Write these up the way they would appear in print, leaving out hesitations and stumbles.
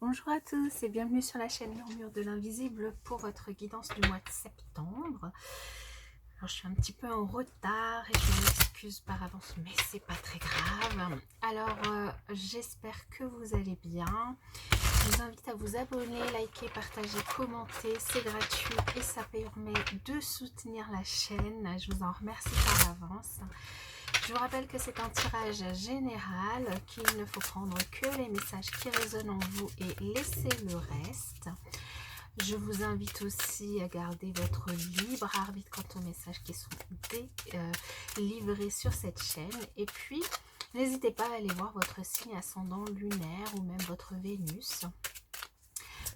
Bonjour à tous et bienvenue sur la chaîne Murmure de l'Invisible pour votre guidance du mois de septembre. Alors je suis un petit peu en retard et je m'excuse par avance, mais c'est pas très grave. Alors j'espère que vous allez bien. Je vous invite à vous abonner, liker, partager, commenter, c'est gratuit et ça permet de soutenir la chaîne. Je vous en remercie par avance. Je vous rappelle que c'est un tirage général, qu'il ne faut prendre que les messages qui résonnent en vous et laisser le reste. Je vous invite aussi à garder votre libre arbitre quant aux messages qui sont livrés sur cette chaîne. Et puis, n'hésitez pas à aller voir votre signe ascendant lunaire ou même votre Vénus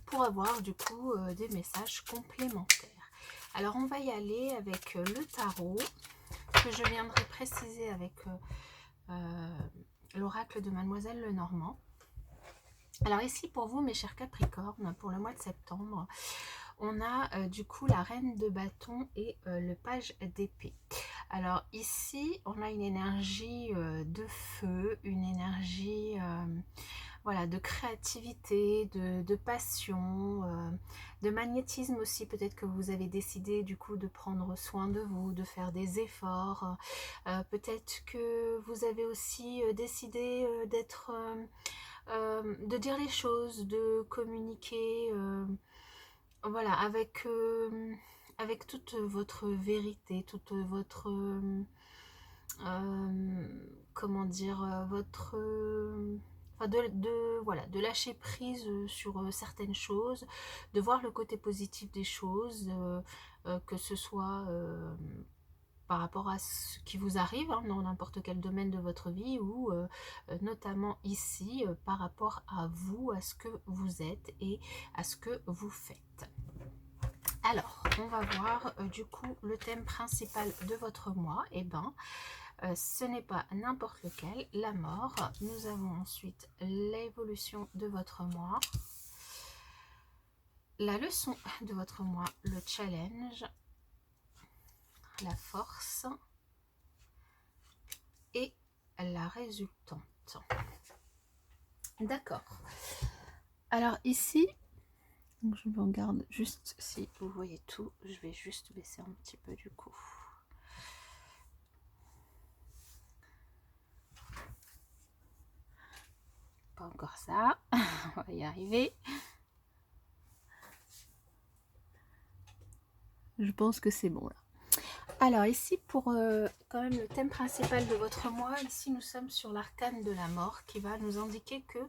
pour avoir du coup des messages complémentaires. Alors, on va y aller avec le tarot que je viendrai préciser avec l'oracle de Mademoiselle Lenormand. Alors ici pour vous mes chers Capricornes, pour le mois de septembre, on a du coup la reine de bâton et le page d'épée. Alors ici on a une énergie de feu, une énergie voilà, de créativité, de passion, de magnétisme aussi. Peut-être que vous avez décidé du coup de prendre soin de vous, de faire des efforts. Peut-être que vous avez aussi décidé de dire les choses, de communiquer voilà, avec toute votre vérité, toute votre... comment dire, votre... enfin voilà, de lâcher prise sur certaines choses, de voir le côté positif des choses, que ce soit par rapport à ce qui vous arrive hein, dans n'importe quel domaine de votre vie ou notamment ici par rapport à vous, à ce que vous êtes et à ce que vous faites. Alors, on va voir du coup le thème principal de votre mois. Et ben, ce n'est pas n'importe lequel, la mort. Nous avons ensuite l'évolution de votre mois, la leçon de votre mois, le challenge, la force et la résultante. D'accord. Alors ici, je me regarde juste si vous voyez tout. Je vais juste baisser un petit peu du coup. Pas encore ça. On va y arriver. Je pense que c'est bon là. Alors ici pour quand même le thème principal de votre mois, ici nous sommes sur l'arcane de la mort qui va nous indiquer que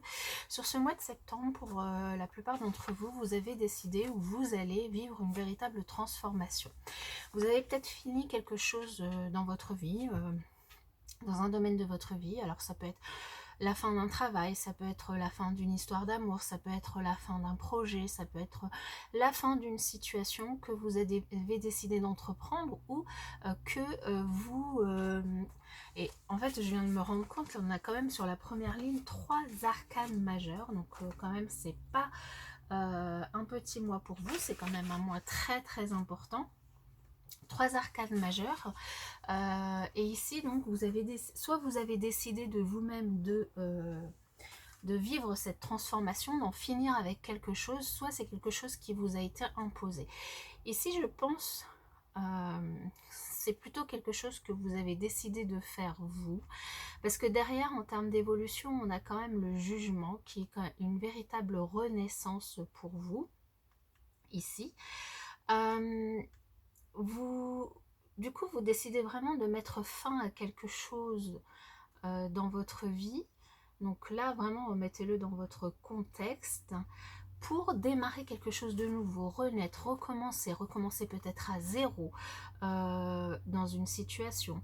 sur ce mois de septembre, pour la plupart d'entre vous, vous avez décidé ou vous allez vivre une véritable transformation. Vous avez peut-être fini quelque chose dans votre vie, dans un domaine de votre vie, alors ça peut être la fin d'un travail, ça peut être la fin d'une histoire d'amour, ça peut être la fin d'un projet, ça peut être la fin d'une situation que vous avez décidé d'entreprendre ou que vous... et en fait, je viens de me rendre compte qu'on a quand même sur la première ligne 3 arcanes majeures, donc quand même, c'est pas un petit mois pour vous, c'est quand même un mois très très important. 3 arcanes majeures et ici donc vous avez soit vous avez décidé de vous-même de vivre cette transformation, d'en finir avec quelque chose, soit c'est quelque chose qui vous a été imposé. Ici je pense c'est plutôt quelque chose que vous avez décidé de faire vous, parce que derrière en termes d'évolution on a quand même le jugement qui est quand même une véritable renaissance pour vous ici. Du coup, vous décidez vraiment de mettre fin à quelque chose dans votre vie. Donc là, vraiment, mettez-le dans votre contexte pour démarrer quelque chose de nouveau, renaître, recommencer peut-être à zéro dans une situation.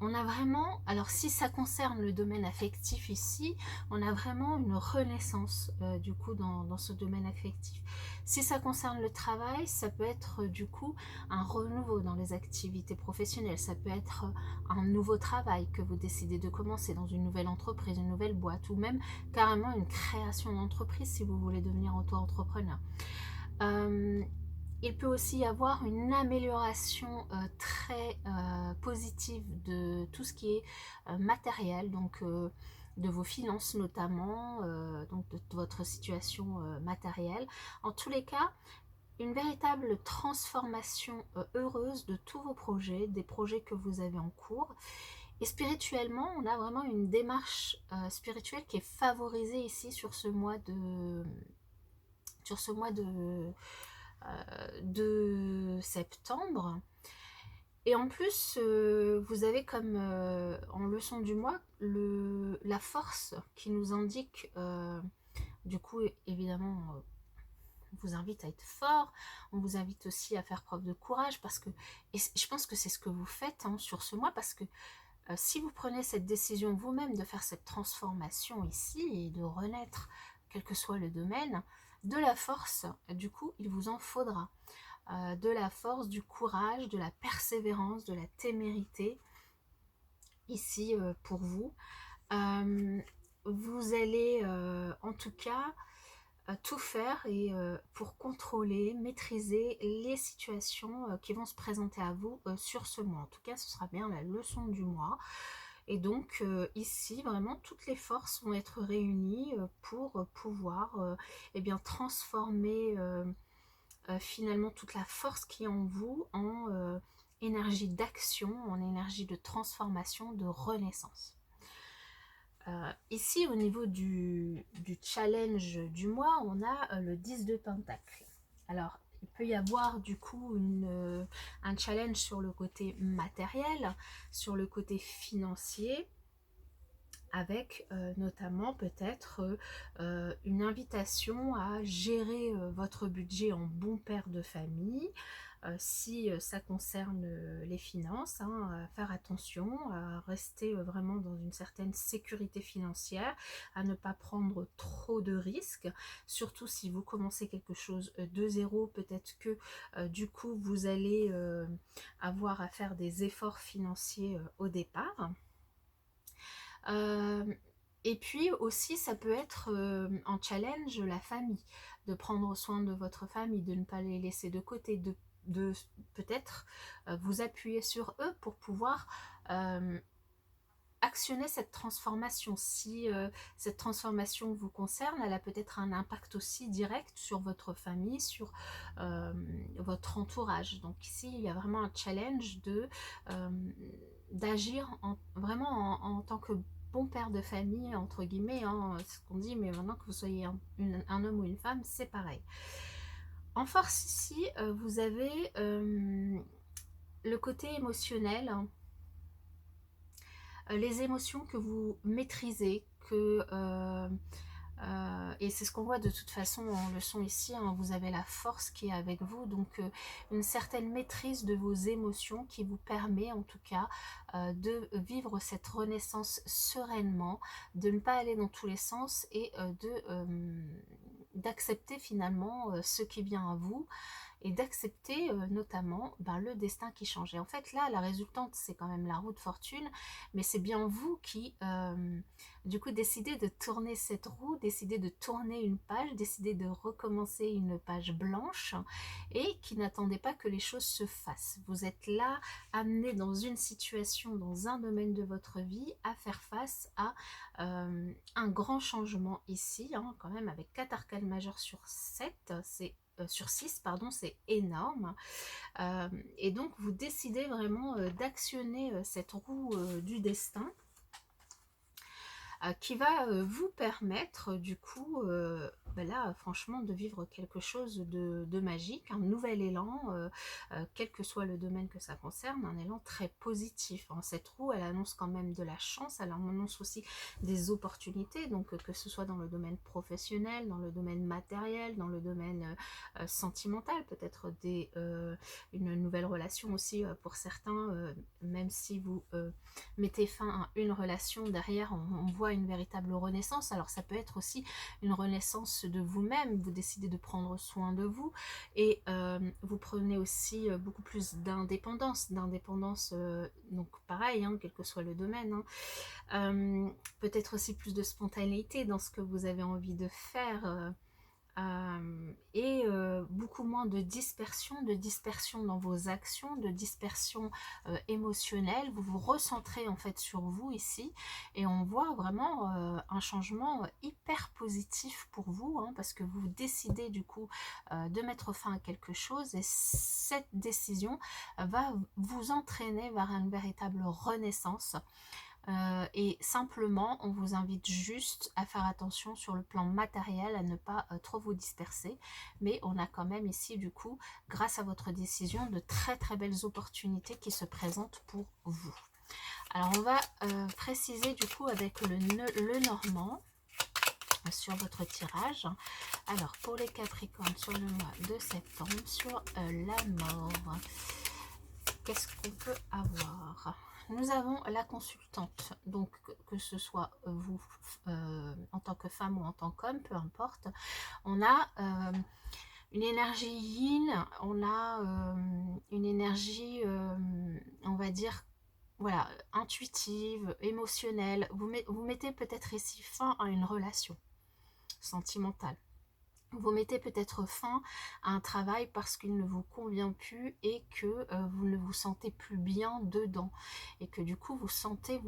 On a vraiment, alors si ça concerne le domaine affectif ici, on a vraiment une renaissance du coup dans ce domaine affectif. Si ça concerne le travail, ça peut être du coup un renouveau dans les activités professionnelles, ça peut être un nouveau travail que vous décidez de commencer dans une nouvelle entreprise, une nouvelle boîte ou même carrément une création d'entreprise si vous voulez devenir auto-entrepreneur. Il peut aussi y avoir une amélioration très positive de tout ce qui est matériel, donc de vos finances notamment, donc de votre situation matérielle. En tous les cas, une véritable transformation heureuse de tous vos projets, des projets que vous avez en cours. Et spirituellement, on a vraiment une démarche spirituelle qui est favorisée ici sur ce mois de septembre. Et en plus, vous avez comme en leçon du mois la force qui nous indique, du coup, évidemment, on vous invite à être fort, on vous invite aussi à faire preuve de courage parce que, et je pense que c'est ce que vous faites hein, sur ce mois, parce que si vous prenez cette décision vous-même de faire cette transformation ici et de renaître, quel que soit le domaine, de la force, du coup, il vous en faudra. De la force, du courage, de la persévérance, de la témérité, ici pour vous. Vous allez en tout cas tout faire et pour contrôler, maîtriser les situations qui vont se présenter à vous sur ce mois. En tout cas, ce sera bien la leçon du mois. Et donc ici, vraiment, toutes les forces vont être réunies pour pouvoir eh bien, transformer finalement toute la force qui est en vous en énergie d'action, en énergie de transformation, de renaissance. Ici, au niveau du challenge du mois, on a le 10 de Pentacle. Alors, il peut y avoir du coup un challenge sur le côté matériel, sur le côté financier, avec notamment peut-être une invitation à gérer votre budget en bon père de famille, si ça concerne les finances, hein, à faire attention, à rester vraiment dans une certaine sécurité financière, à ne pas prendre trop de risques, surtout si vous commencez quelque chose de zéro, peut-être que du coup vous allez avoir à faire des efforts financiers au départ. Et puis aussi, ça peut être en challenge la famille, de prendre soin de votre famille, de ne pas les laisser de côté, de peut-être vous appuyer sur eux pour pouvoir actionner cette transformation. Si cette transformation vous concerne, elle a peut-être un impact aussi direct sur votre famille, sur votre entourage. Donc ici, il y a vraiment un challenge d'agir vraiment en tant que bon père de famille, entre guillemets, hein, c'est ce qu'on dit, mais maintenant que vous soyez un homme ou une femme, c'est pareil. En force ici, vous avez le côté émotionnel, les émotions que vous maîtrisez, et c'est ce qu'on voit de toute façon en leçon ici, hein, vous avez la force qui est avec vous, donc une certaine maîtrise de vos émotions qui vous permet en tout cas de vivre cette renaissance sereinement, de ne pas aller dans tous les sens et d'accepter finalement ce qui vient à vous, et d'accepter notamment le destin qui change. Et en fait là, la résultante, c'est quand même la roue de fortune, mais c'est bien vous qui du coup décidez de tourner cette roue, décidez de tourner une page, décidez de recommencer une page blanche, et qui n'attendez pas que les choses se fassent. Vous êtes là, amené dans une situation, dans un domaine de votre vie, à faire face à un grand changement ici, hein, quand même, avec 4 arcanes majeures sur 7, c'est sur 6, pardon, c'est énorme. Et donc vous décidez vraiment d'actionner cette roue du destin, qui va vous permettre du coup là franchement de vivre quelque chose de magique, un nouvel élan, quel que soit le domaine que ça concerne, un élan très positif, hein. Cette roue, elle annonce quand même de la chance, elle annonce aussi des opportunités, donc que ce soit dans le domaine professionnel, dans le domaine matériel, dans le domaine sentimental, peut-être une nouvelle relation aussi pour certains, même si vous mettez fin à une relation, derrière on voit une véritable renaissance. Alors ça peut être aussi une renaissance de vous-même, vous décidez de prendre soin de vous, et vous prenez aussi beaucoup plus d'indépendance, donc pareil, hein, quel que soit le domaine, hein. Peut-être aussi plus de spontanéité dans ce que vous avez envie de faire, et beaucoup moins de dispersion dans vos actions, de dispersion émotionnelle. Vous vous recentrez en fait sur vous ici et on voit vraiment un changement hyper positif pour vous, hein, parce que vous décidez du coup de mettre fin à quelque chose et cette décision va vous entraîner vers une véritable renaissance. Et simplement, on vous invite juste à faire attention sur le plan matériel, à ne pas trop vous disperser. Mais on a quand même ici, du coup, grâce à votre décision, de très très belles opportunités qui se présentent pour vous. Alors, on va préciser du coup avec le normand sur votre tirage. Alors, pour les Capricornes sur le mois de septembre, sur la mort, qu'est-ce qu'on peut avoir ? Nous avons la consultante, donc que ce soit vous en tant que femme ou en tant qu'homme, peu importe. On a une énergie yin, on a une énergie, on va dire, voilà, intuitive, émotionnelle. Vous mettez peut-être ici fin à une relation sentimentale. Vous mettez peut-être fin à un travail parce qu'il ne vous convient plus et que vous ne vous sentez plus bien dedans. Et que du coup, vous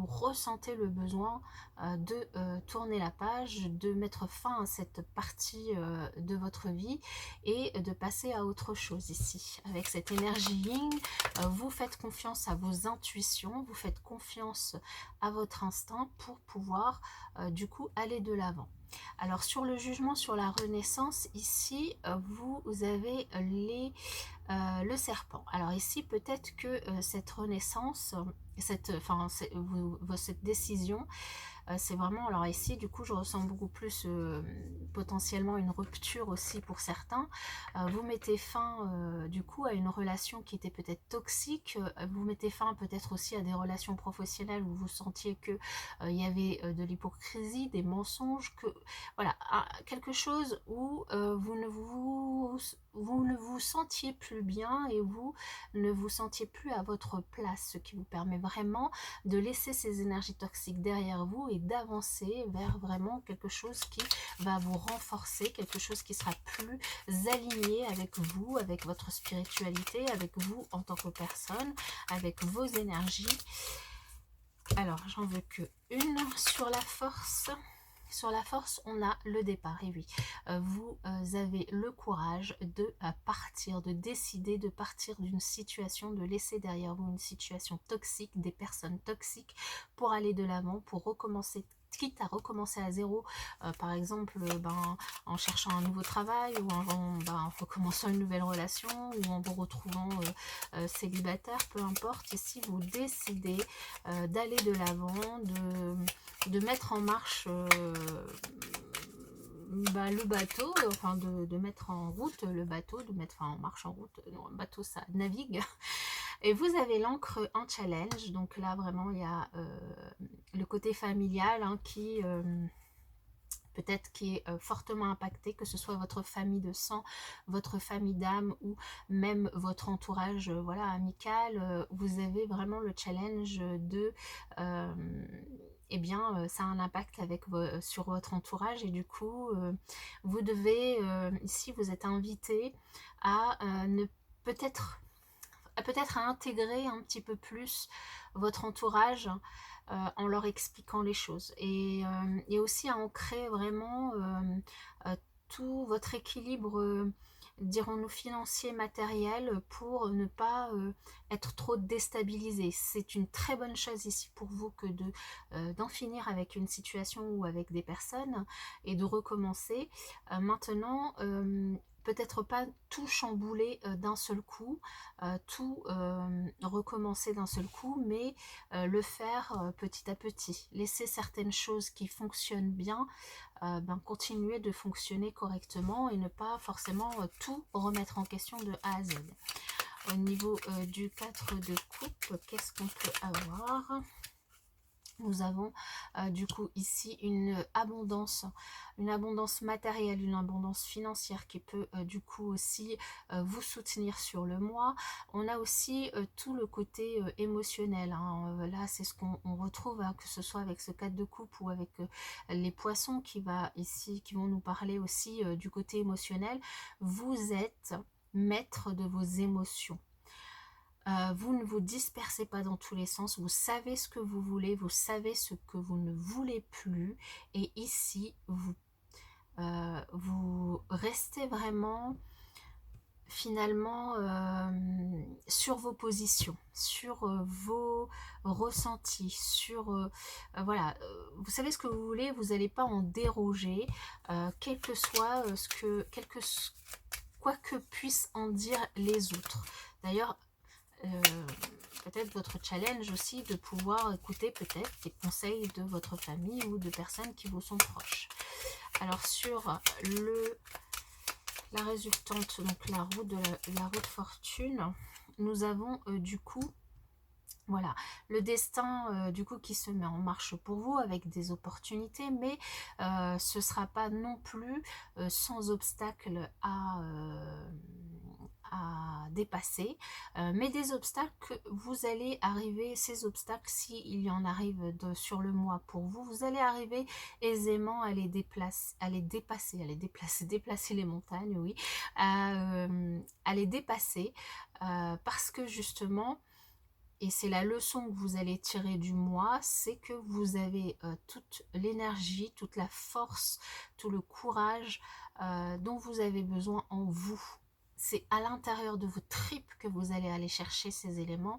ressentez le besoin de tourner la page, de mettre fin à cette partie de votre vie et de passer à autre chose ici. Avec cette énergie yin, vous faites confiance à vos intuitions, vous faites confiance à votre instinct pour pouvoir du coup aller de l'avant. Alors sur le jugement sur la renaissance, ici vous avez le serpent. Alors ici peut-être que cette renaissance, cette décision, c'est vraiment, alors ici du coup je ressens beaucoup plus potentiellement une rupture aussi pour certains. Vous mettez fin du coup à une relation qui était peut-être toxique, vous mettez fin peut-être aussi à des relations professionnelles où vous sentiez que il y avait de l'hypocrisie, des mensonges, que voilà, quelque chose où vous ne vous sentiez plus bien et vous ne vous sentiez plus à votre place, ce qui vous permet vraiment de laisser ces énergies toxiques derrière vous et d'avancer vers vraiment quelque chose qui va vous renforcer, quelque chose qui sera plus aligné avec vous, avec votre spiritualité, avec vous en tant que personne, avec vos énergies. Alors, j'en veux que une sur la force. Sur la force, on a le départ. Et oui, vous avez le courage de partir, de décider de partir d'une situation, de laisser derrière vous une situation toxique, des personnes toxiques, pour aller de l'avant, pour recommencer, quitte à recommencer à zéro, par exemple en cherchant un nouveau travail ou en recommençant une nouvelle relation ou en vous retrouvant célibataire, peu importe. Ici, vous décidez d'aller de l'avant, de mettre en marche le bateau, enfin de mettre en route le bateau, de mettre en marche en route, non, un bateau ça navigue. Et vous avez l'encre en challenge, donc là vraiment il y a le côté familial qui peut-être qui est fortement impacté, que ce soit votre famille de sang, votre famille d'âme ou même votre entourage voilà, amical. Vous avez vraiment le challenge de eh bien ça a un impact sur votre entourage et du coup vous devez ici vous êtes invité à ne peut-être à intégrer un petit peu plus votre entourage en leur expliquant les choses et aussi à ancrer vraiment tout votre équilibre dirons-nous financier, matériel, pour ne pas être trop déstabilisé. C'est une très bonne chose ici pour vous que d'en finir avec une situation ou avec des personnes et de recommencer. Maintenant, peut-être pas tout chambouler d'un seul coup, tout recommencer d'un seul coup, mais le faire petit à petit. Laisser certaines choses qui fonctionnent bien, continuer de fonctionner correctement et ne pas forcément tout remettre en question de A à Z. Au niveau du 4 de coupe, qu'est-ce qu'on peut avoir ? Nous avons du coup ici une abondance matérielle, une abondance financière qui peut du coup aussi vous soutenir sur le mois. On a aussi tout le côté émotionnel, hein. Là c'est ce qu'on retrouve, hein, que ce soit avec ce 4 de coupe ou avec les poissons qui vont nous parler aussi du côté émotionnel. Vous êtes maître de vos émotions. Vous ne vous dispersez pas dans tous les sens, vous savez ce que vous voulez, vous savez ce que vous ne voulez plus, et ici, vous restez vraiment finalement sur vos positions, sur vos ressentis, sur voilà, vous savez ce que vous voulez, vous n'allez pas en déroger, quel que soit quoi que puissent en dire les autres. D'ailleurs, peut-être votre challenge aussi de pouvoir écouter peut-être des conseils de votre famille ou de personnes qui vous sont proches. Alors sur la résultante, donc la roue de fortune, nous avons du coup voilà, le destin du coup qui se met en marche pour vous avec des opportunités, mais ce ne sera pas non plus sans obstacle à dépasser, mais des obstacles que vous allez arriver, ces obstacles, s'il y en arrive sur le mois pour vous, vous allez arriver aisément à les déplacer les montagnes, oui, à les dépasser, parce que justement, et c'est la leçon que vous allez tirer du mois, c'est que vous avez toute l'énergie, toute la force, tout le courage dont vous avez besoin en vous. C'est à l'intérieur de vos tripes que vous allez aller chercher ces éléments.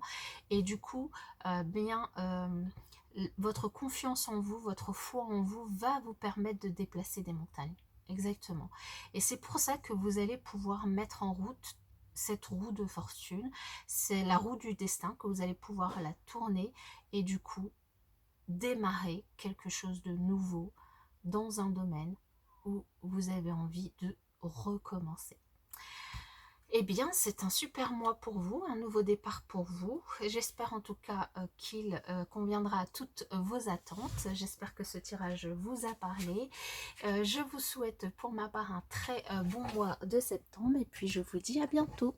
Et du coup, votre confiance en vous, votre foi en vous va vous permettre de déplacer des montagnes. Exactement. Et c'est pour ça que vous allez pouvoir mettre en route cette roue de fortune. C'est la roue du destin que vous allez pouvoir la tourner et du coup démarrer quelque chose de nouveau dans un domaine où vous avez envie de recommencer. Eh bien, c'est un super mois pour vous, un nouveau départ pour vous. J'espère en tout cas qu'il conviendra à toutes vos attentes. J'espère que ce tirage vous a parlé. Je vous souhaite pour ma part un très bon mois de septembre et puis je vous dis à bientôt.